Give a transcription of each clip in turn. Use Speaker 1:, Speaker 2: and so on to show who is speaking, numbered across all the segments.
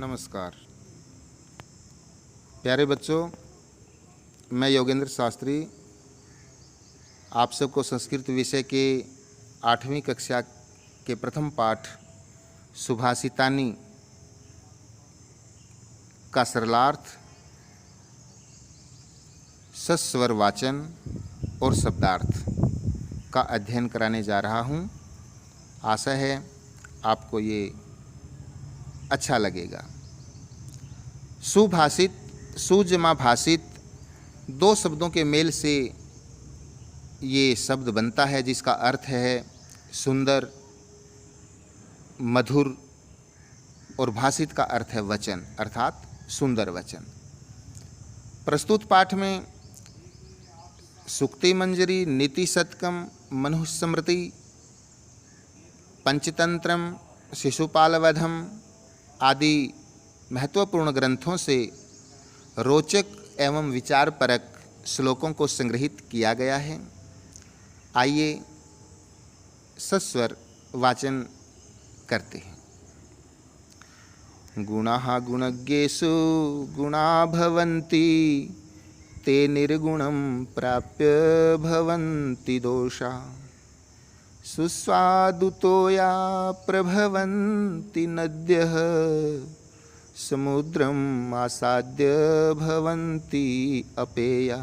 Speaker 1: नमस्कार प्यारे बच्चों, मैं योगेंद्र शास्त्री आप सबको संस्कृत विषय के 8वीं कक्षा के प्रथम पाठ सुभाषितानि का सरलार्थ, सस्वर वाचन और शब्दार्थ का अध्ययन कराने जा रहा हूँ। आशा है आपको ये अच्छा लगेगा। सुभाषित, सुजमा भाषित दो शब्दों के मेल से ये शब्द बनता है, जिसका अर्थ है सुंदर, मधुर, और भाषित का अर्थ है वचन, अर्थात सुंदर वचन। प्रस्तुत पाठ में सुक्ति मंजरी, नीति शतकम, मनुस्मृति, पंचतंत्रम, शिशुपालवधम आदि महत्वपूर्ण ग्रंथों से रोचक एवं विचारपरक श्लोकों को संग्रहित किया गया है। आइए सस्वर वाचन करते हैं। गुणाः गुणज्ञेषु गुणा भवन्ति, ते निर्गुणं प्राप्य भवन्ति दोषा। सुस्वादुतोया प्रभवन्ति नद्यः, समुद्रम् आसाद्य भवन्ति अपेया।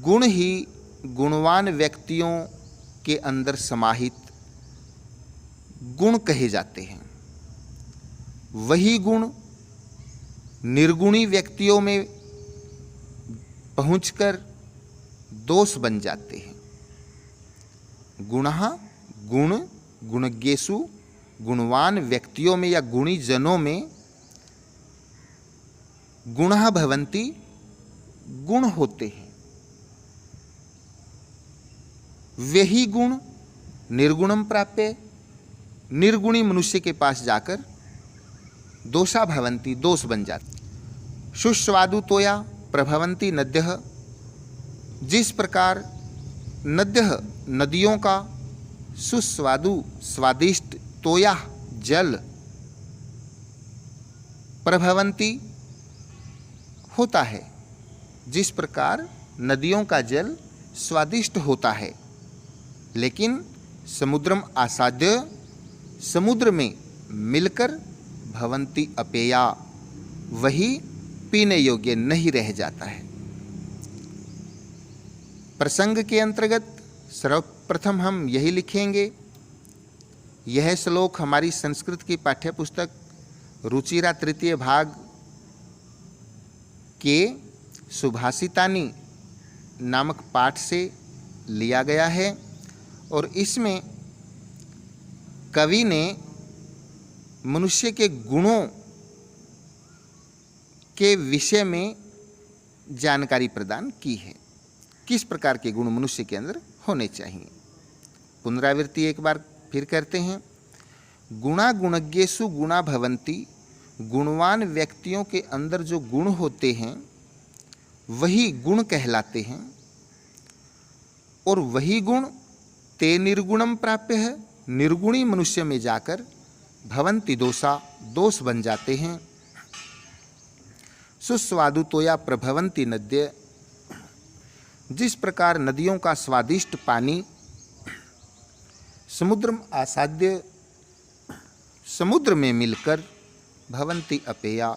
Speaker 1: गुण ही गुणवान व्यक्तियों के अंदर समाहित गुण कहे जाते हैं। वही गुण निर्गुणी व्यक्तियों में पहुंचकर दोष बन जाते हैं। गुणः गुण, गुणज्ञेषु गुणवान व्यक्तियों में या गुणी जनों में, गुणः भवन्ति गुण होते हैं। वही गुण निर्गुणम प्राप्य, निर्गुणी मनुष्य के पास जाकर दोषा भवन्ति दोष बन जाते। सुस्वादु तोया प्रभवन्ति नद्यः, जिस प्रकार नद्यः नदियों का, सुस्वादु स्वादिष्ट, तोया जल, प्रभवन्ति होता है, जिस प्रकार नदियों का जल स्वादिष्ट होता है, लेकिन समुद्रम आसाद्य, समुद्र में मिलकर भवन्ति अपेया, वही पीने योग्य नहीं रह जाता है। प्रसंग के अंतर्गत सर्वप्रथम हम यही लिखेंगे। यह श्लोक हमारी संस्कृत की पाठ्यपुस्तक रुचिरा तृतीय भाग के सुभाषितानि नामक पाठ से लिया गया है, और इसमें कवि ने मनुष्य के गुणों के विषय में जानकारी प्रदान की है। किस प्रकार के गुण मनुष्य के अंदर होने चाहिए। पुनरावृत्ति एक बार फिर करते हैं। गुणा गुणज्ञेषु गुणा भवन्ति, गुणवान व्यक्तियों के अंदर जो गुण होते हैं वही गुण कहलाते हैं, और वही गुण ते निर्गुणम प्राप्य है, निर्गुणी मनुष्य में जाकर भवन्ति दोषा, दोष बन जाते हैं। सुस्वादु तोया प्रभवन्ति नद्य, जिस प्रकार नदियों का स्वादिष्ट पानी समुद्रम आसाद्य, समुद्र में मिलकर भवन्ति अपेया,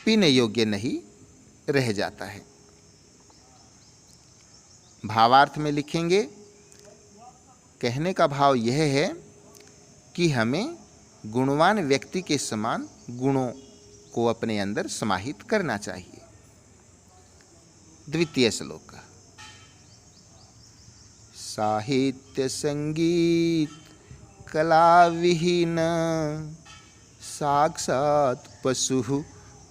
Speaker 1: पीने योग्य नहीं रह जाता है। भावार्थ में लिखेंगे। कहने का भाव यह है कि हमें गुणवान व्यक्ति के समान गुणों को अपने अंदर समाहित करना चाहिए। द्वितीय श्लोक। साहित्य संगीत कला विहीन, साक्षात् पशुः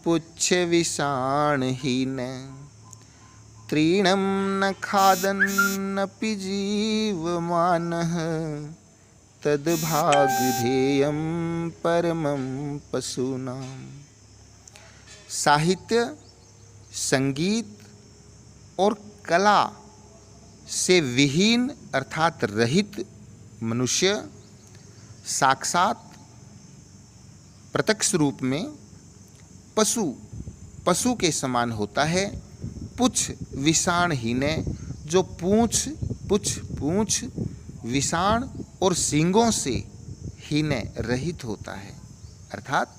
Speaker 1: पुच्छ विषाणहीन। तृणं न खादन्नपि जीवमानः, तद्भागधेयं परमं पशूनां। साहित्य, संगीत और कला से विहीन अर्थात रहित मनुष्य साक्षात प्रत्यक्ष रूप में पशु के समान होता है। पुच्छ विषाणहीने, जो पूंछ विषाण और सींगों से हीने रहित होता है। अर्थात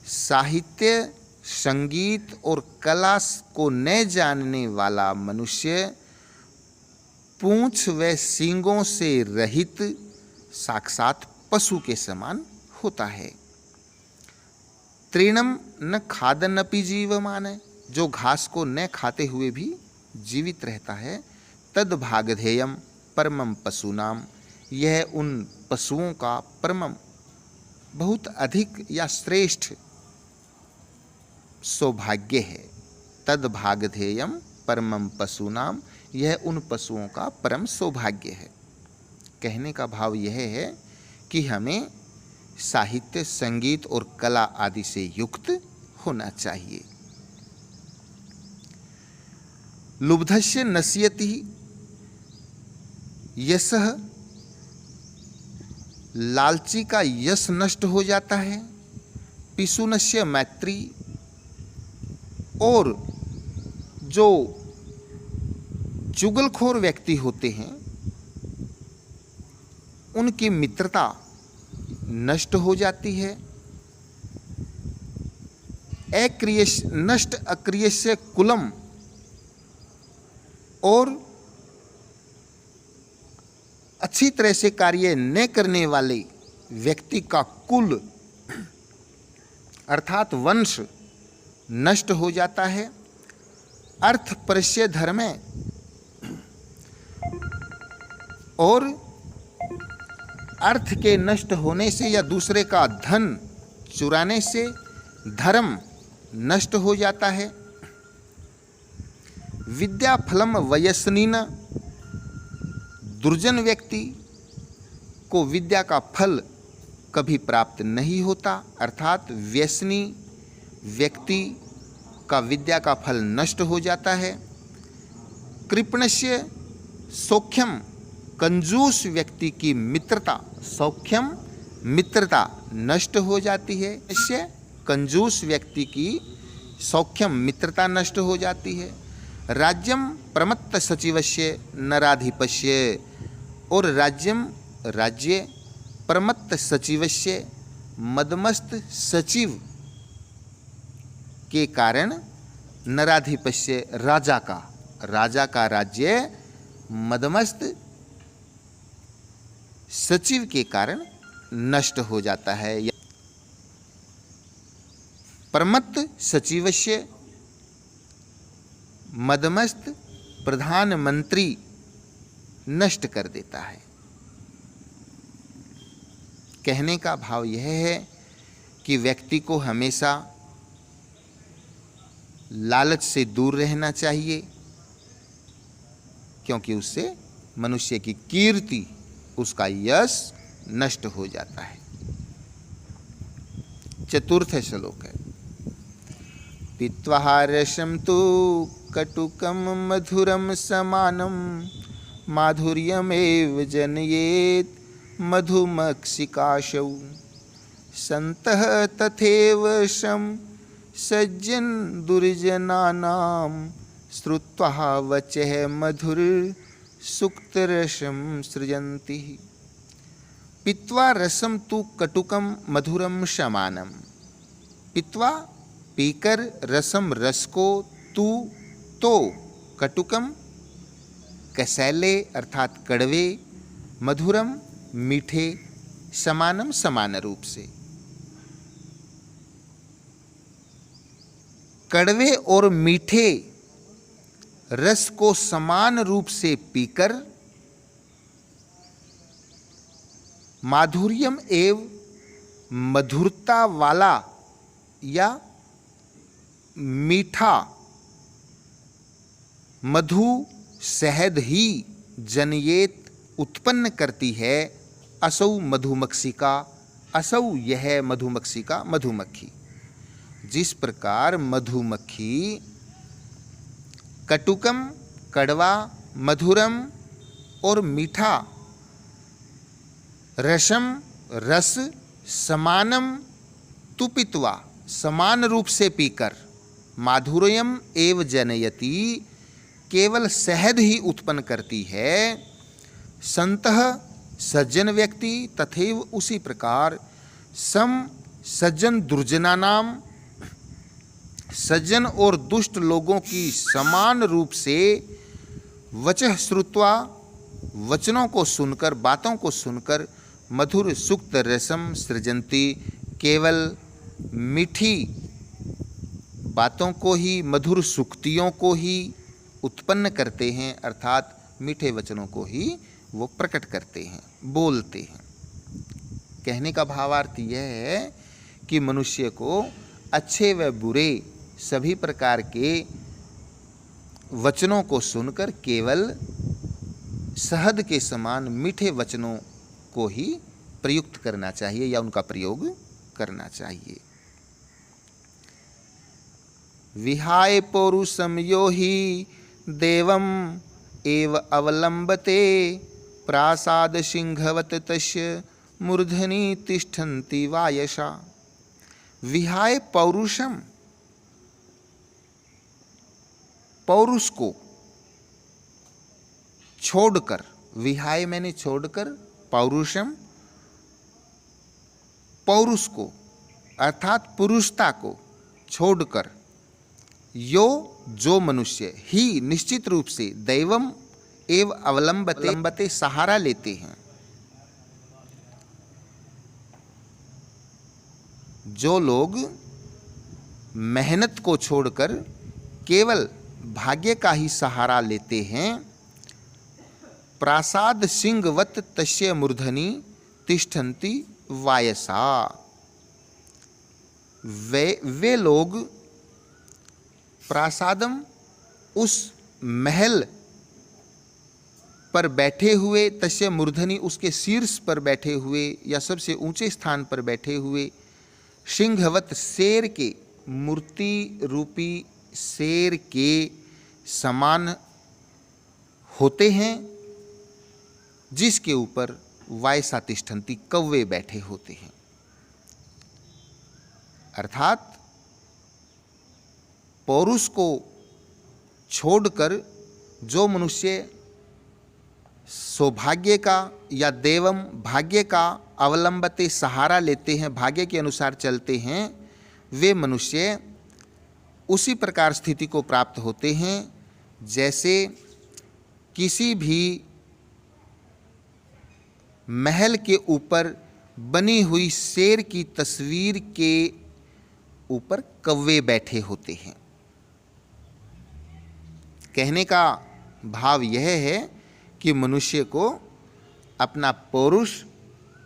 Speaker 1: साहित्य, संगीत और कला को न जानने वाला मनुष्य पूंछ व सींगों से रहित साक्षात पशु के समान होता है। तृणम न खादन्नपि जीवमान, जो घास को न खाते हुए भी जीवित रहता है। तद भागधेयम परमम पशूनाम, यह उन पशुओं का परमम बहुत अधिक या श्रेष्ठ सौभाग्य है। तद भागधेयम परमम पशूनाम, यह उन पशुओं का परम सौभाग्य है। कहने का भाव यह है कि हमें साहित्य, संगीत और कला आदि से युक्त होना चाहिए। लुब्धस्य नश्यति यशः, लालची का यश नष्ट हो जाता है। पिशुनस्य मैत्री, और जो चुगलखोर व्यक्ति होते हैं उनकी मित्रता नष्ट हो जाती है। नष्ट अक्रियस्य कुलम, और अच्छी तरह से कार्य न करने वाले व्यक्ति का कुल अर्थात वंश नष्ट हो जाता है। अर्थ परस्य धर्म, और अर्थ के नष्ट होने से या दूसरे का धन चुराने से धर्म नष्ट हो जाता है। विद्या फलम वयस्नीन, दुर्जन व्यक्ति को विद्या का फल कभी प्राप्त नहीं होता। अर्थात व्यसनी व्यक्ति का विद्या का फल नष्ट हो जाता है। कृपणस्य सौख्यम, कंजूस व्यक्ति की मित्रता, सौख्यम मित्रता नष्ट हो जाती है। इससे कंजूस व्यक्ति की सौख्यम मित्रता नष्ट हो जाती है। राज्यम प्रमत्त सचिवस्य नराधिपस्य, और राज्य प्रमत्त सचिवस्य, मदमस्त सचिव के कारण नराधिपस्य, राजा का राज्य मदमस्त सचिव के कारण नष्ट हो जाता है। प्रमत्त सचिवस्य, मदमस्त प्रधानमंत्री नष्ट कर देता है। कहने का भाव यह है कि व्यक्ति को हमेशा लालच से दूर रहना चाहिए, क्योंकि उससे मनुष्य की कीर्ति, उसका यश नष्ट हो जाता है। चतुर्थ श्लोक है। पीत्वा रसं तु कटुकं मधुरं समानं, माधुर्यमेव जनयेत् मधुमक्षिकाशौ। सन्तः तथैव शं सज्जन दुर्जनानां, श्रुत्वा वचः मधुर सुक्तरसं सृजन्ति। पीत्वा रसं तु कटुकं मधुरं समानं, पीत्वा पीकर, रसम रस को, तू तो, कटुकम कसैले अर्थात कड़वे, मधुरम मीठे, समानम समान रूप से। कड़वे और मीठे रस को समान रूप से पीकर माधुर्यम एव मधुरता वाला या मीठा मधु शहद ही जनयेत उत्पन्न करती है। असौ मधुमक्षिका, असौ यह मधुमक्षिका मधुमक्खी। जिस प्रकार मधुमक्खी कटुकम कड़वा, मधुरम और मीठा, रसम रस, समानम तु पीत्वा, समान रूप से पीकर, माधुर्यम एव जनयति, केवल शहद ही उत्पन्न करती है। संतः, सज्जन व्यक्ति, तथैव उसी प्रकार सम सज्जन दुर्जना नाम, सज्जन और दुष्ट लोगों की समान रूप से वचः श्रुत्वा, वचनों को सुनकर, बातों को सुनकर, मधुर सुक्त रसम सृजंती, केवल मीठी बातों को ही, मधुर सुक्तियों को ही उत्पन्न करते हैं, अर्थात मीठे वचनों को ही वो प्रकट करते हैं, बोलते हैं। कहने का भावार्थ यह है कि मनुष्य को अच्छे व बुरे सभी प्रकार के वचनों को सुनकर केवल शहद के समान मीठे वचनों को ही प्रयुक्त करना चाहिए या उनका प्रयोग करना चाहिए। विहाय पौरुषम यो हि देवम एव अवलंबते, प्रासाद सिंहवत तस्य मूर्धनि तिष्ठन्ति वायसा। विहाय पौरुषम, पौरुष को छोड़कर, विहाय मैंने छोड़कर, पौरुषम पौरुष को अर्थात पुरुषता को छोड़कर, यो जो मनुष्य, ही निश्चित रूप से, दैवम एव अवलंबते, सहारा लेते हैं। जो लोग मेहनत को छोड़कर केवल भाग्य का ही सहारा लेते हैं, प्रासाद सिंहवत तस्य मूर्धनि तिष्ठन्ति वायसा, वे लोग प्रासादम, उस महल पर बैठे हुए, तस्य मूर्धनि, उसके शीर्ष पर बैठे हुए या सबसे ऊंचे स्थान पर बैठे हुए, सिंहवत, शेर के, मूर्ति रूपी शेर के समान होते हैं, जिसके ऊपर वायसा तिष्ठन्ति, कौवे बैठे होते हैं। अर्थात पौरुष को छोड़कर जो मनुष्य सौभाग्य का या देवम, भाग्य का अवलंबते, सहारा लेते हैं, भाग्य के अनुसार चलते हैं, वे मनुष्य उसी प्रकार स्थिति को प्राप्त होते हैं जैसे किसी भी महल के ऊपर बनी हुई शेर की तस्वीर के ऊपर कौवे बैठे होते हैं। कहने का भाव यह है कि मनुष्य को अपना पौरुष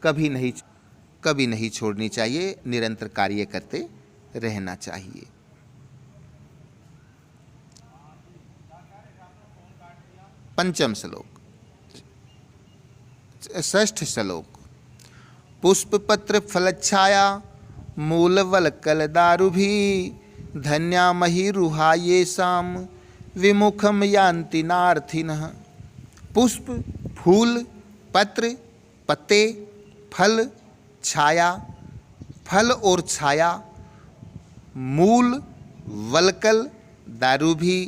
Speaker 1: कभी नहीं छोड़नी चाहिए, निरंतर कार्य करते रहना चाहिए। पंचम श्लोक, षष्ठ श्लोक। पुष्प पत्र फलच्छाया मूलवल्कल दारुभी, धन्या महीरुहा येषाम विमुखम यान्ति नार्थिनः। पुष्प, फूल, पत्र, पत्ते, फल, छाया, फल और छाया, मूल, वल्कल, दारुभी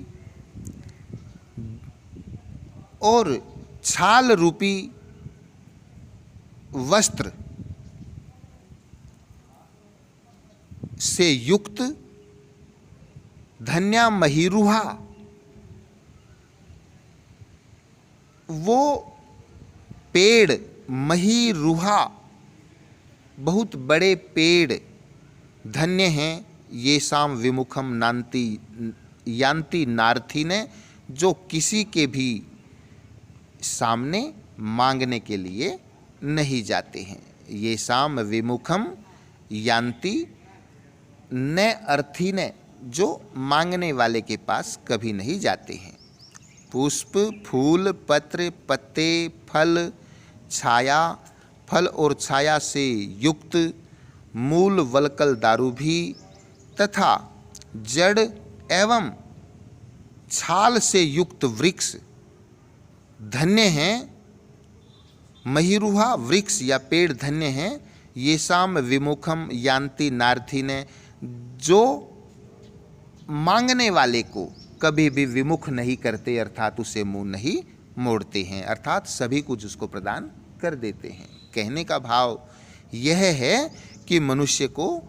Speaker 1: और छाल रूपी वस्त्र से युक्त, धन्या महीरुहा, वो पेड़, महीरुहा, बहुत बड़े पेड़ धन्य हैं, ये शाम विमुखम नान्ति यान्ति नार्थिने, जो किसी के भी सामने मांगने के लिए नहीं जाते हैं। ये शाम विमुखम यान्ति न अर्थिने, जो मांगने वाले के पास कभी नहीं जाते हैं। पुष्प, फूल, पत्र, पत्ते, फल, छाया, फल और छाया से युक्त, मूल, वल्कल, दारुभी तथा जड़ एवं छाल से युक्त वृक्ष धन्य हैं। महीरुहा वृक्ष या पेड़ धन्य हैं, येषाम विमुखम यान्ति नार्थिने, जो मांगने वाले को कभी भी विमुख नहीं करते, अर्थात उसे मुंह नहीं मोड़ते हैं, अर्थात सभी कुछ उसको प्रदान कर देते हैं। कहने का भाव यह है कि मनुष्य को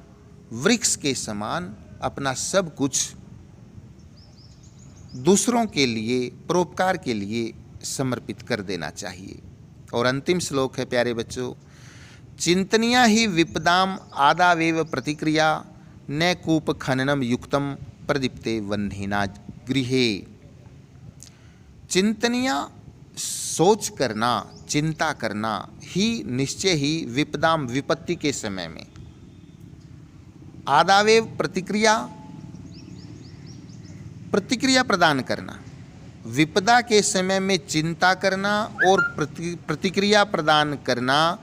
Speaker 1: वृक्ष के समान अपना सब कुछ दूसरों के लिए, परोपकार के लिए समर्पित कर देना चाहिए। और अंतिम श्लोक है प्यारे बच्चों, चिंतनिया ही विपदाम आदावेव प्रतिक्रिया, न कूप खननम युक्तम प्रदीप्ते वह्निना गृहे। चिंतनिया सोच करना, चिंता करना ही निश्चय ही विपदाम विपत्ति के समय में, आदावेव प्रतिक्रिया, प्रतिक्रिया प्रदान करना, विपदा के समय में चिंता करना और प्रतिक्रिया प्रदान करना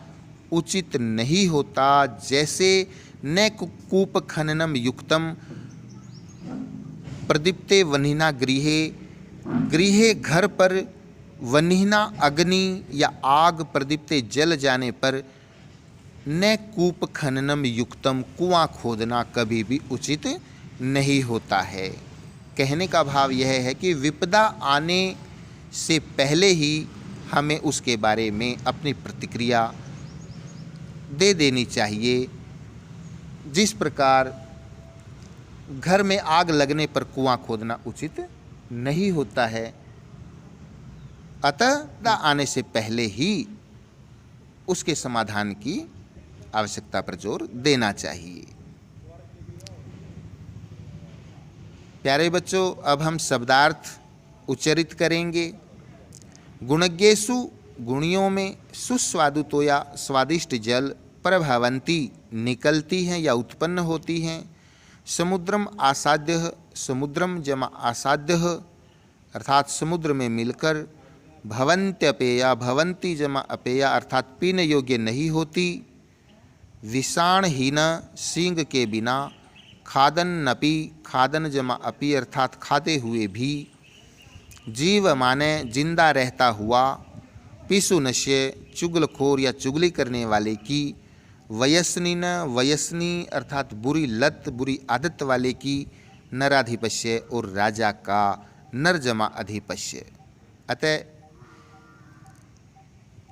Speaker 1: उचित नहीं होता। जैसे न कूप खननम युक्तम प्रदीप्ते वह्निना गृहे, गृहे घर पर, वह्निना अग्नि या आग, प्रदीप्ते जल जाने पर, न कूप खननम युक्तम कुआं खोदना कभी भी उचित नहीं होता है। कहने का भाव यह है कि विपदा आने से पहले ही हमें उसके बारे में अपनी प्रतिक्रिया दे देनी चाहिए। जिस प्रकार घर में आग लगने पर कुआं खोदना उचित नहीं होता है, अतः आने से पहले ही उसके समाधान की आवश्यकता पर जोर देना चाहिए। प्यारे बच्चों, अब हम शब्दार्थ उच्चरित करेंगे। गुणज्ञेषु, गुणियों में, सुस्वादुतोया स्वादिष्ट जल, प्रभवंती निकलती हैं या उत्पन्न होती हैं। समुद्रम आसाद्य, समुद्रम जमा आसाद्य अर्थात समुद्र में मिलकर। भवन्त्यपेया, भवंती जमा अपेया अर्थात पीने योग्य नहीं होती। विषाणहीन, सींग के बिना। खादन नपी, खादन जमा अपी अर्थात खाते हुए भी। जीव माने जिंदा रहता हुआ। पिशु नश्य, चुगलखोर या चुगली करने वाले की। वयस्नी न, वयस्नी अर्थात बुरी लत, बुरी आदत वाले की। नराधिपस्य और राजा का, नर जमा अधिपस्य। अतः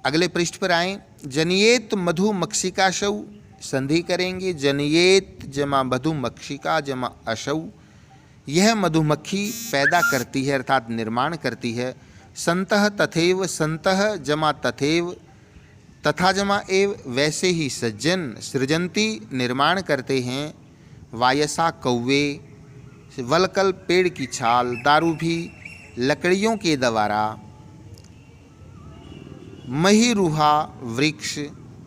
Speaker 1: अगले पृष्ठ पर आएं। जनियेत मधु मक्षिकाशौ, संधि करेंगे। जनियेत जमा मधुमक्षिका जमा अशौ, यह मधुमक्खी पैदा करती है अर्थात निर्माण करती है। संतः तथैव, संतः जमा तथैव, तथा जमा एव, वैसे ही सज्जन सृजंती निर्माण करते हैं। वायसा कौवे, वलकल पेड़ की छाल। दारू भी लकड़ियों के द्वारा। महिरुहा वृक्ष।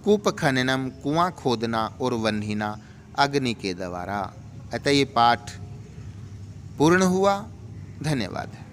Speaker 1: कूप खननम कुआं खोदना। और वह्निना अग्नि के द्वारा। अतः ये पाठ पूर्ण हुआ। धन्यवाद।